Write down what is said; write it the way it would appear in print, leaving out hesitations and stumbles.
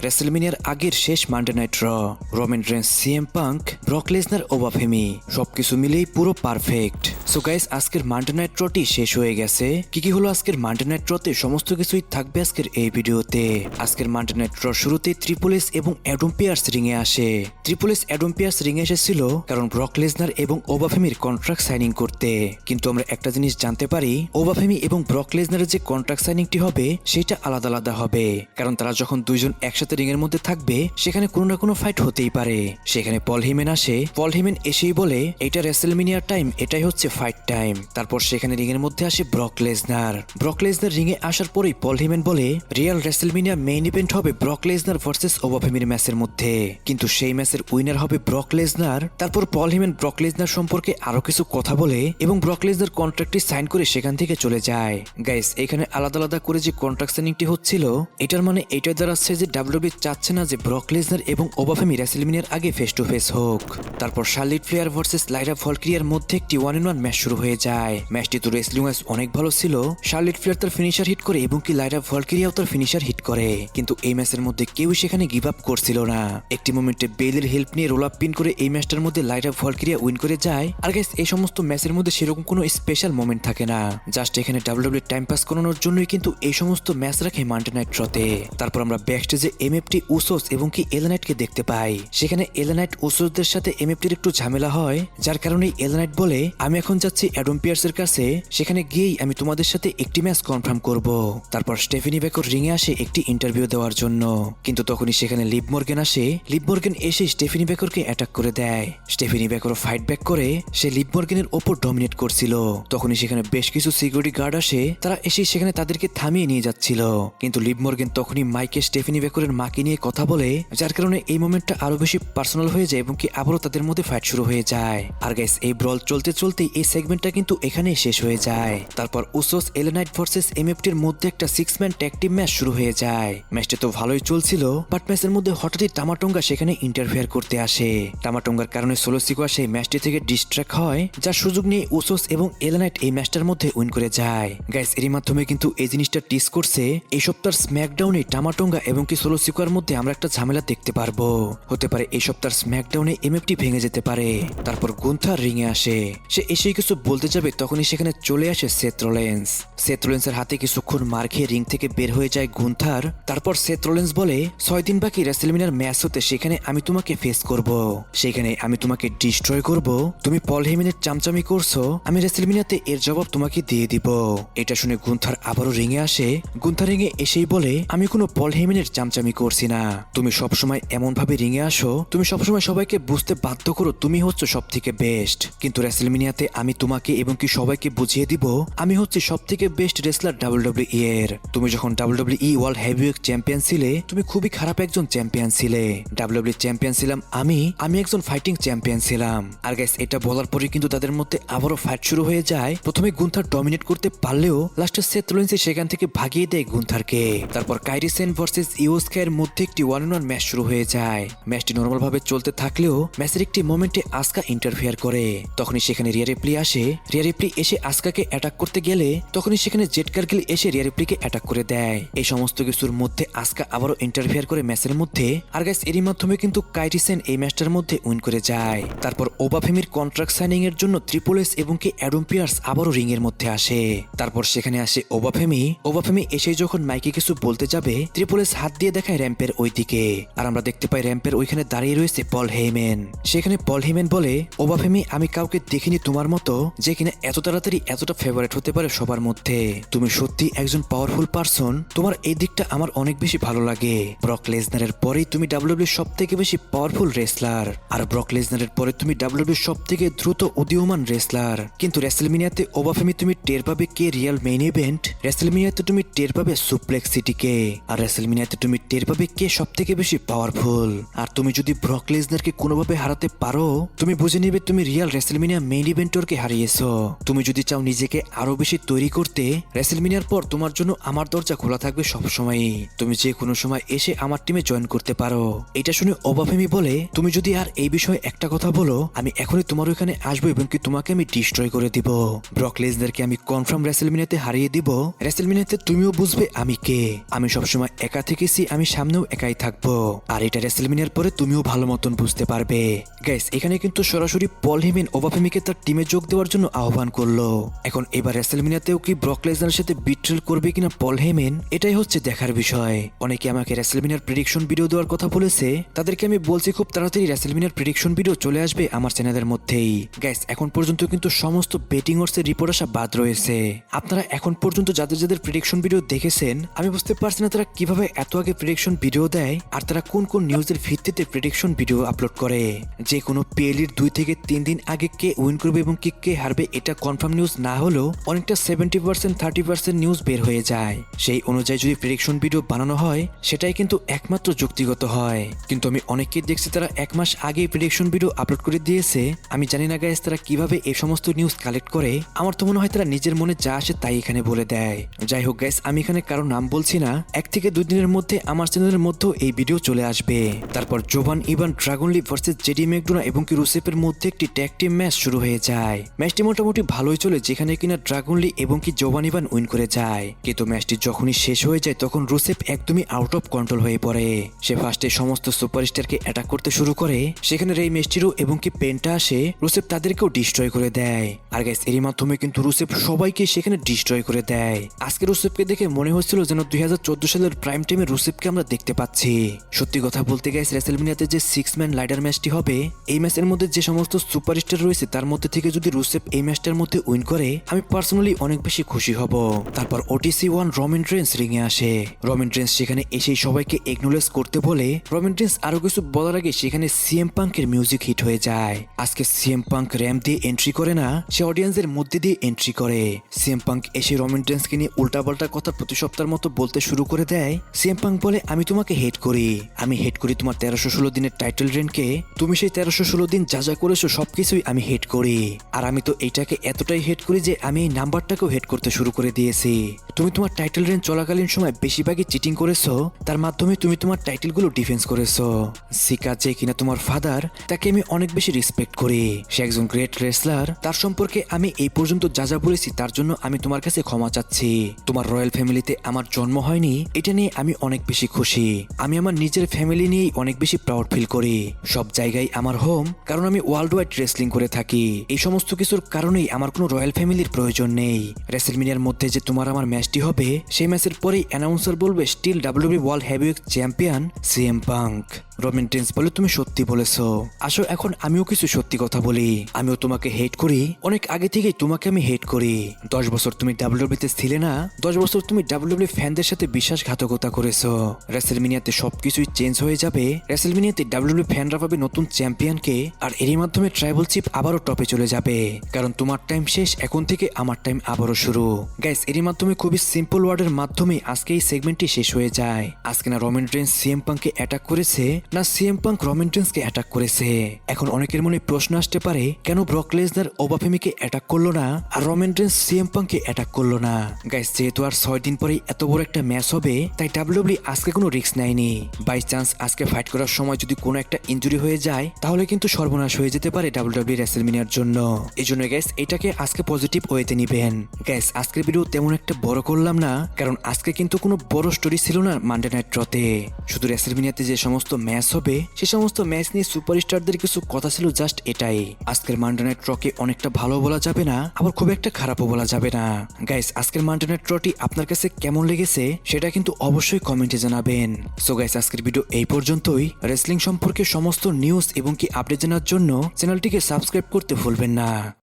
রেসেলমেনিয়ার আগের শেষ Monday night Roman Reigns, CM Punk, Brock Lesnar Obafemi সবকিছু মিলেই পুরো পারফেক্ট। সো গাইস, আজকের মানডে নাইট টি শেষ হয়ে গেছে। কি হলো আজকের মানডে নাইট তে সমস্ত কিছুই থাকবে আজকের এই ভিডিওতে। আজকের মানডে নাইট শুরুতেই ট্রিপল এইচ এবং অ্যাডাম পিয়ার্স রিংয়ে আসে। ট্রিপল এইচ অ্যাডাম পিয়ার্স রিংয়ে এসেছিল কারণ ব্রক লেসনার এবং ওবাফেমির কন্ট্রাক্ট সাইনিং করতে। কিন্তু আমরা একটা জিনিস জানতে পারি, ওবাফেমি এবং ব্রক লেসনারের যে কন্ট্রাক্ট সাইনিংটি হবে সেটা আলাদা আলাদা হবে, কারণ তারা যখন দুইজন একসাথে রিং এর মধ্যে থাকবে সেখানে কোনো না কোনো ফাইট হতেই পারে। সেখানে পল হেমেন আসে। পল হেমেন এসেই বলে এটা রেসেলমেনিয়ার টাইম, এটাই হচ্ছে ফাইট টাইম। তারপর সেখানে রিং এর মধ্যে আসে Brock Lesnar. Brock Lesnar ring এ আসার পরেই পল হেমেন বলে রিয়াল রেসেলমেনিয়া মেইন ইভেন্ট হবে ব্রক লেসনার ভার্সেস ওবাফেমির ম্যাচের মধ্যে, কিন্তু সেই ম্যাচের উইনার হবে ব্রক লেসনার। তারপর পল হেমেন ব্রক লেসনার সম্পর্কে আরো কিছু কথা বলে এবং ব্রক লেসনার কন্ট্রাক্টটি সাইন করে সেখান থেকে চলে যায়। গাইস, এখানে আলাদা আলাদা করে যে কন্ট্রাক্ট সাইনিংটি হচ্ছিল এটার মানে এইটাই দাঁড়াচ্ছে যে ডাব্লিউডব্লিউ চাচ্ছে না যে ব্রক লেসনার এবং ওবাফেমি রেসেলমেনিয়ার আগে ফেস টু ফেস হোক। তারপর শার্লেট ফ্লেয়ার ভার্সেস লাইরা ভলকিরিয়ার মধ্যে একটি 1-on-1 ম্যাচ শুরু হয়ে যায়। ম্যাচটি তো রেসলিং ওয়াইজ অনেক ভালো ছিল। শার্লেট ফ্লেয়ার তার ফিনিশার হিট করে এবং কি লাইরা ভলকিরিয়াও তার ফিনিশার হিট করে, কিন্তু এই ম্যাচের মধ্যে কেউ সেখানে গিভ আপ করছিল না। একটি মোমেন্টে বেলের হেল্প নিয়ে রোল আপ পিন করে এই ম্যাচটার মধ্যে লাইরা ভলকিরিয়া উইন করে যায়। আর গাইস, এই সমস্ত ম্যাচের মধ্যে সেরকম কোনো স্পেশাল মোমেন্ট থাকে না, জাস্ট এখানে ডাব্লিউডব্লিউ টাইম পাস করানোর জন্যই কিন্তু এই সমস্ত ম্যাচ রাখে মানডে নাইট তে। তারপর আমরা ব্যাকস্টেজে এমএফটি উসোস এবং কি এলা নাইটকে দেখতে পাই। সেখানে এলা নাইট উসোসদের সাথে এমএফটির একটু ঝামেলা হয়, যার কারণে এলা নাইট বলে আমি এখন যাচ্ছি অ্যাডাম পিয়ার্সের কাছে, সেখানে গিয়েই আমি তোমাদের সাথে একটি ম্যাচ কনফার্ম করব। তারপর স্টেফেনি বেকর রিংয়ে আসে একটি ইন্টারভিউ দেওয়ার জন্য, কিন্তু তখনই সেখানে লিভ মর্গান আসে। লিভ মর্গান এসে স্টেফেনি বেকরকে অ্যাটাক করে দেয়। স্টেফেনি বেকর ফাইট ব্যাক করে, সে লিভ মর্গানের ওপর ডমিনেট করছিল। তখনই সেখানে বেশ কিছু সিকিউরিটি গার্ড আসে, তারা এসে সেখানে তাদেরকে থামিয়ে নিয়ে যাচ্ছিল। কিন্তু লিভ মর্গান তখনই মাইকে স্টেফেনি বেকরের মাকে নিয়ে কথা বলে, যার কারণে এই মোমেন্টটা আরো বেশি পার্সোনাল হয়ে যায় এবং কি আবারও তাদের মধ্যে ফাইট শুরু হয়ে যায়। আর গাইস, এই ব্রল চলতে চলতে এই সেগমেন্টটা কিন্তু এখানেই শেষ হয়ে যায়। তারপর উসোস এলা নাইট ভার্সেস এমএফটির মধ্যে একটা 6 ম্যান ট্যাগ টিম ম্যাচ শুরু হয়ে যায়। ম্যাচটা তো ভালোই চলছিল, বাট ম্যাচের মধ্যে হঠাৎই টামাটোঙ্গা সেখানে ইন্টারফেয়ার করতে আসে। টামাটোঙ্গার কারণে সোলো সিকোয়া সেই ম্যাচটি থেকে ডিস্ট্র্যাক্ট হয়, যার সুযোগ নিয়ে উসোস এবং এলা নাইট এই ম্যাচটার মধ্যে উইন করে যায়। গাইস, এরই মাধ্যমে কিন্তু এই জিনিসটা টিস করছে এই সপ্তাহের স্ম্যাকডাউনে টামাটোঙ্গা এবং কি সোলো সিকোয়ার মধ্যে আমরা একটা ঝামেলা দেখতে পারবো। হতে পারে এই সপ্তাহের স্ম্যাকডাউনে এমএফটি ভেঙে যেতে পারে। তারপর গুন্থার রিংয়ে আসে। সে এসেই কিছু বলতে যাবে, তখনই সেখানে চলে আসে সেথ রোলেন্স। সেথ রোলেন্সের হাতে কিছুক্ষণ মার খেয়ে রিং থেকে বের হয়ে যায় গুন্থার। তারপর সেথ রোলেন্স বলে 6 দিন বাকি রেসেলমেনিয়ার ম্যাচ হতে, সেখানে আমি তোমাকে ফেস করব, সেখানে আমি তোমাকে ডিস্ট্রয় করব। তুমি পল হেমেনের চামচামি করছো, আমি রেসেলমেনিয়াতে এর জবাব তোমাকে দিয়ে দিব। এটা শুনে গুন্থার আবারও রিংয়ে আসে। গুন্থার রিংয়ে এসেই বলে আমি কোনো পল হেমেনের চামচামি করছি না। তুমি সবসময় এমন ভাবে রিংয়ে আসো, তুমি সবসময় সবাইকে বুঝতে বাধ্য করো তুমি হচ্ছে সব থেকে বেস্ট, কিন্তু রেসেলমেনিয়াতে আমি তোমাকে এবং কি সবাইকে বুঝিয়ে দিব আমি হচ্ছে সব থেকে বেস্ট রেসলার ডাব্লিউডব্লিউই এর। তুমি যখন ডাব্লিউডব্লিউই ওয়ার্ল্ড হেভিওয়েট চ্যাম্পিয়ন ছিলে, তুমি খুবই খারাপ একজন চ্যাম্পিয়ন ছিলে। ডাব্লিউডব্লিউ চ্যাম্পিয়ন ছিলাম আমি একজন ফাইটিং চ্যাম্পিয়ন ছিলাম। আর গাইস, এটা বলার পরে কিন্তু তাদের মধ্যে আবারও ফাইট শুরু হয়ে যায়। প্রথমে গুন্থার ডমিনেট করতে পারলেও লাস্টে সেথ রোলেন্স সেখান থেকে ভাগিয়ে দেয় গুন্থারকে। তারপর কাইরি সেন ভার্সেস ইও স্কাইয়ের মধ্যে একটি 1-on-1 ম্যাচ শুরু হয়ে যায়। ম্যাচটি নরমাল ভাবে চলতে থাকলেও ম্যাচের একটি মোমেন্টে আসকা ইন্টারফেয়ার করে। তখনই সেখানে রিয়া রিপ্লি আসে। রিয়া রিপ্লি এসে আসকাকে অ্যাটাক করতে গেলে তখনই সেখানে জেড কার্গিল এসে রিয়া রিপ্লিকে অ্যাটাক করে দেয়। এই সমস্ত কিছুর মধ্যে আসকা আবারও ইন্টারফেয়ার করে ম্যাচের মধ্যে। আর গাইস, এরই মাধ্যমে কিন্তু কাইরি সেন এই ম্যাচটার মধ্যে উইন করে যায়। তারপর ওবাফেমির কন্ট্রাক্ট সাইনিং এর জন্য ট্রিপল এইচ এবং কি অ্যাডাম পিয়ার্স আবারও রিং এর মধ্যে আসে। তারপর সেখানে আসে ওবাফেমি এসে যখন মাইকে কিছু বলতে যাবে, ট্রিপল এইচ হাত দিয়ে দেখায় র্যাম্পের ওই দিকে। আর আমরা দেখতে পাই র্যাম্পের ওইখানে দাঁড়িয়ে রয়েছে পল হেমেন। সেখানে পল হেমেন বলে ওবাফেমি আমি কাউকে দেখিনি তোমার মতো যে কিনা এত তাড়াতাড়ি এতটা ফেভারিট হতে পারে সবার মধ্যে। তুমি সত্যি একজন পাওয়ারফুল পারসন, তোমার এই দিকটা আমার অনেক বেশি ভালো লাগে। ব্রক লেসনারের পরেই তুমি ডাব্লিউডব্লিউ সব থেকে বেশি পাওয়ারফুল রেসলার, আর ব্রক লেসনারের পরে তুমি ডাব্লিউডব্লিউ সব থেকে দ্রুত উদীয়মান রেসলার। কিন্তু রেসেলমেনিয়াতে ওবাফেমি তুমি টের পাবে কে রিয়াল মেইন ইভেন্ট, রেসেলমেনিয়াতে তুমি টের পাবে সুপ্লেক্স সিটিকে, আর রেসেলমেনিয়াতে তুমি টের পাবে কে সব থেকে বেশি পাওয়ারফুল। আর তুমি যদি ব্রক লেসনারকে কোনোভাবে হারাতে পারো, তুমি বুঝে নেবে তুমি রিয়াল রেসেলমেনিয়া মেইন ইভেন্টরকে হারিয়েছো। তুমি যদি চাও নিজেকে আরো বেশি তৈরি করতে, রেসেলমেনিয়ার পর তোমার জন্য আমার দরজা খোলা থাকবে সবসময়ই। তুমি যে কোনো সময় এসে আমার টিমে জয়েন করতে পারো। এটা শুনে ওবাফেমি বলে তুমি যদি আর এই বিষয়ে একটা কথা বলো, আমি এখনই তোমার ওখানে আসবো এবং কি তোমাকে আমি ডিস্ট্রয় করে দিব। ব্রক লেসনারকে আমি কনফার্ম রেসেলমেনিয়াতে হারিয়ে দিব। রেসেলমেনিয়াতে তুমিও বুঝবে আমি কে। আমি সবসময় একা থেকেছি, আমি সামনেও একাই থাকবো, আর এটা রেসেলমিনিয়ার পরে তুমিও ভালো মতন বুঝতে পারবে। গাইস এখানে কিন্তু সরাসরি পল হেমেন ওবাফেমিকে তার টিমে যোগ দেওয়ার জন্য আহ্বান করলো। এখন এবার রেসেলমিনিয়াতেও কি ব্রক লেসনারের সাথে বিট্রেল করবে কিনা পল হেমেন, এটাই হচ্ছে দেখার বিষয়। অনেকে আমাকে রেসেলমিনিয়ার প্রেডিকশন ভিডিও দেওয়ার কথা বলেছে, তাদেরকে আমি বলছি খুব তাড়াতাড়ি রেসেলমিনিয়ার প্রেডিকশন ভিডিও চলে আসবে আমার চ্যানেলের মধ্যেই। গাইস এখন পর্যন্ত কিন্তু সমস্ত বেটিং অর্সের রিপোর্ট আসা বাদ রয়েছে। আপনারা এখন পর্যন্ত যাদের যাদের প্রেডিকশন ভিডিও দেখেছেন, আমি বুঝতে পারছি না তারা কিভাবে এত আগে প্রেডিকশন ভিডিও দেয়, আর তারা কোন কোন নিউজের ভিত্তিতে প্রেডিকশন ভিডিও আপলোড করে। যে কোনো পিএলির 2 থেকে 3 দিন আগে কে উইন করবে এবং কে হারবে এটা কনফার্ম নিউজ না হলেও অনেকটা 70% 30% নিউজ বের হয়ে যায়। সেই অনুযায়ী যদি প্রেডিকশন ভিডিও বানানো হয় সেটাই কিন্তু একমাত্র যুক্তিগত হয়। কিন্তু আমি অনেককে দেখছি তারা 1 মাস আগে প্রেডিকশন ভিডিও আপলোড করে দিয়েছে। আমি জানি না গাইস তারা কিভাবে এই সমস্ত নিউজ কালেক্ট করে। আমার তো মনে হয় তারা নিজের মনে যা আসে তাই এখানে বলে দেয়। যাই হোক গাইস, আমি এখানে কারো নাম বলছি না। 1 থেকে 2 দিনের মধ্যে আমার চ্যানেলের মধ্যেও এই ভিডিও চলে আসবে। তারপর Jovan Ivan ড্রাগনলি versus JD McDonagh এবং কি রুসেফের মধ্যে একটি ট্যাগ টিম ম্যাচ শুরু হয়ে যায়। ম্যাচটি মোটামুটি ভালোই চলে, যেখানে কিনা ড্রাগনলি এবং কি জোভান ইভান উইন করে যায়। কিন্তু ম্যাচটি যখনই শেষ হয়ে যায় তখন রুসেফ একদমই আউট অফ কন্ট্রোল হয়ে পড়ে। সে ফার্স্টে সমস্ত সুপারস্টারকে অ্যাটাক করতে শুরু করে। সেখানে রেই মিস্টিরিও এবং কি পেন্টা আসে, রুসেফ তাদেরকেও ডিস্ট্রয় করে দেয়। আর গাইস এরই মাধ্যমে কিন্তু রুসেফ সবাইকে সেখানে ডিস্ট্রয় করে দেয়। আজকে রুসেফকে দেখে মনে হচ্ছিল যেন 2014 সালের প্রাইম টাইমে রুসেফকে আমরা দেখতে পাচ্ছি। সত্যি কথা বলতে গাইস, রেসেলমিনিয়াতে যে 6 ম্যান লাইডার ম্যাচটি হবে, এই ম্যাচের মধ্যে যে সমস্ত সুপারস্টার রয়েছে তার মধ্যে থেকে যদি রুসেফ এই ম্যাচটার মধ্যে উইন করে, আমি পার্সোনালি অনেক বেশি খুশি হব। তারপর ওটিসি 1 রোমান রেন্স রিংয়ে আসে। রোমান রেন্স সেখানে এসে সবাইকে একনোলেজ করতে বলে। রোমান রেন্স আরো কিছু বলার আগে সেখানে সিএম পাঙ্কের মিউজিক হিট হয়ে যায়। আজকে সিএম পাঙ্ক র্যাম্প দিয়ে এন্ট্রি করে না, সে অডিয়েন্সের মধ্যে দিয়ে এন্ট্রি করে। সিএম পাঙ্ক এসে রোমান রেন্সকে নিয়ে উল্টাপাল্টা কথা প্রতি সপ্তাহের মতো বলতে শুরু করে দেয়। সিএম পাঙ্ক বলে, আমি তোমাকে হেট করি, আমি হেট করি তোমার 1316 দিনের টাইটেল রেনকে। তুমি সেই 1316 দিন যা যা করেছো সবকিছুই আমি হেট করি। আর আমি তো এইটাকে এতটাই হেট করি যে আমি এই নাম্বারটাকেও হেট করতে শুরু করে দিয়েছি। তুমি তোমার টাইটেল রেন চলাকালীন সময় বেশিরভাগই চিটিং করেছো, তার মাধ্যমে তুমি তোমার টাইটেলগুলো ডিফেন্স করেছো। সিকা যে কিনা তোমার ফাদার, তাকে আমি অনেক বেশি রেসপেক্ট করি। সে একজন গ্রেট রেসলার। তার সম্পর্কে আমি এই পর্যন্ত যা যা বলেছি তার জন্য আমি তোমার কাছে ক্ষমা চাচ্ছি। তোমার রয়্যাল ফ্যামিলিতে আমার জন্ম হয়নি, এটা নিয়ে আমি অনেক বেশি খুশি। আমি আমার নিজের ফ্যামিলি নিয়েই অনেক বেশি প্রাউড ফিল করি। সব জায়গায় আমার হোম, কারণ আমি ওয়ার্ল্ড ওয়াইড রেসলিং করে থাকি। এই সমস্ত কিছুর কারণেই আমার কোনো রয়্যাল ফ্যামিলির প্রয়োজন নেই। রেসেলমিনিয়ার মধ্যে যে তোমার আমার ম্যাচটি হবে, সেই ম্যাচের পরেই অ্যানাউন্সার বলবে still WWE world heavyweight champion CM Punk. Roman Reigns বলে, তুমি সত্যি বলেছো। আসো এখন আমিও কিছু সত্যি কথা বলি। আমিও তোমাকে হেট করি, অনেক আগে থেকেই তোমাকে আমি হেট করি। 10 বছর তুমি ডাব্লিউডব্লিউতে ছিলে না, 10 বছর তুমি ডাব্লিউডব্লিউ ফ্যানদের সাথে বিশ্বাসঘাতকতা করেছো। রেসেলমিনিয়াতে সবকিছুই চেঞ্জ হয়ে যাবে। রেসেলমিনিয়াতে ডাব্লিউডব্লিউ ফ্যানরা পাবে নতুন চ্যাম্পিয়নকে, আর এরই মাধ্যমে ট্রাইবল চিপ আবারও টপে চলে যাবে। কারণ তোমার টাইম শেষ, এখন থেকে আমার টাইম আবারও শুরু। গাইস এরই মাধ্যমে খুবই সিম্পল ওয়ার্ডের মাধ্যমে আজকে এই সেগমেন্টটি শেষ হয়ে যায়। আজকে না রোমান রেন্স সিএম পাঙ্ককে অ্যাটাক করেছে, না সিএম পাঙ্ক রোমান রেন্সকে অ্যাটাক করেছে। এখন অনেকের মনে প্রশ্ন আসতে পারে, কেন ব্রক লেসনার ওবাফেমিকে অ্যাটাক করলো না আর রোমান রেন্স সিএম পাঙ্ককে অ্যাটাক করলো না। গাইস যেহেতু আর 6 দিন পরেই এত বড় একটা ম্যাচ হবে, তাই ডাব্লিউডব্লিউ আজকে কোনো রিস্ক নেয়নি। বাই চান্স আজকে ফাইট করার সময় যদি কোনো একটা ইনজুরি হয়ে যায়, তাহলে কিন্তু সর্বনাশ হয়ে যেতে পারে ডাব্লিউডব্লিউ রেসেলমিনিয়ার জন্য। এই জন্য গাইস এটাকে আজকে পজিটিভ ওয়েতে নিবেন। গাইস আজকের ভিডিও তেমন একটা বড় করলাম না, কারণ আজকে কিন্তু কোনো বড় স্টোরি ছিল না মানডে নাইট রতে। শুধু রেসেলমিনিয়াতে যে সমস্ত ম্যাচ হবে, সে সমস্ত ম্যাচ নিয়ে সুপারস্টারদের কিছু কথা ছিল, জাস্ট এটাই। আজকের মানডে নাইট রকে অনেকটা ভালো বলা যাবে না, আবার খুব একটা খারাপও বলা যাবে না। গাইস আজকের মানডে নাইট রটি আপনার কাছে কেমন লেগেছে সেটা কিন্তু অবশ্যই কমেন্টে জানাবেন। সো গাইস আজকের ভিডিও এই পর্যন্তই। রেসলিং সম্পর্কে সমস্ত নিউজ এবং কি আপডেট জানার জন্য চ্যানেলটিকে সাবস্ক্রাইব করতে ভুলবেন না।